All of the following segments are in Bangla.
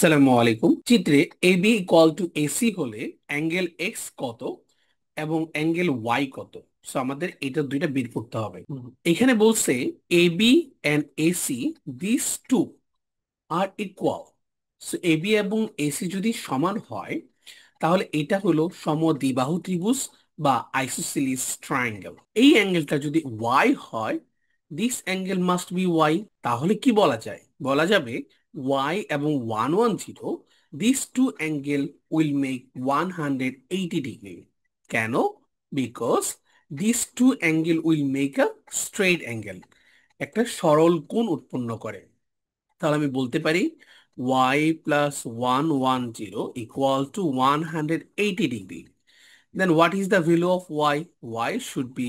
আসসালামু আলাইকুম। চিত্রে AB ইকুয়াল টু AC হলে অ্যাঙ্গেল এক্স কত এবং অ্যাঙ্গেল ওয়াই কত। সো আমাদের এটা দুইটা বের করতে হবে। এখানে বলছে AB and AC this two are equal. So AB এবং AC যদি সমান হয় তাহলে এটা হলো সমদ্বিবাহু ত্রিভুজ বা আইসোসেলিস ট্রায়াঙ্গেল। এই অ্যাঙ্গেলটা যদি ওয়াই হয়, this angle must be Y. তাহলে কি বলা যায়? বলা যাবে ওয়াই এবং 110, this two angle will make 180 degree. কেন? Because this two angle will make a straight angle, একটা সরল কোণ উৎপন্ন করে। তাহলে আমি বলতে পারি y plus 110 equal to 180 degree. Then what is the value of y? Y should be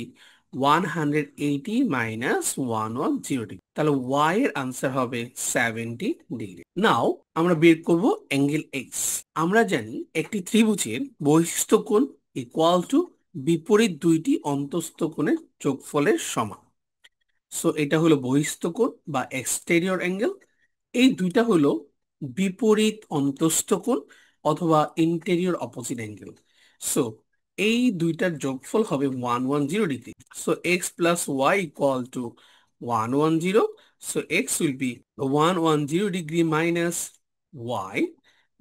180 minus 110 degree. তাহলে y এর আনসার হবে 70 ডিগ্রি। নাও আমরা বের করব অ্যাঙ্গেল x। আমরা জানি একটি ত্রিভুজের বহিস্থ কোণ ইকুয়াল টু বিপরীত দুইটি অন্তস্থ কোণের যোগফলের সমান। সো এটা হলো বহিস্থ কোণ বা এক্সটেরিয়র অ্যাঙ্গেল। এই দুইটা হলো বিপরীত অন্তস্থ কোণ অথবা ইন্টেরিয়র অপোজিট অ্যাঙ্গেল। সো এই দুইটার যোগফল হবে 110 degree. So x plus y equal to 110। So x will be 110 degree minus y,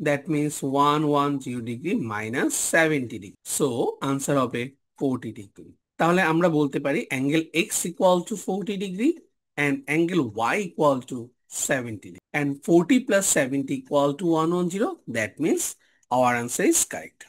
that means 110 degree minus 70 degree. So answer হবে 40 ডিগ্রি। তাহলে আমরা বলতে পারি angle x equal to 40 degree and angle y equal to 70 and 40 plus 70 equal to 110. That means our answer is correct.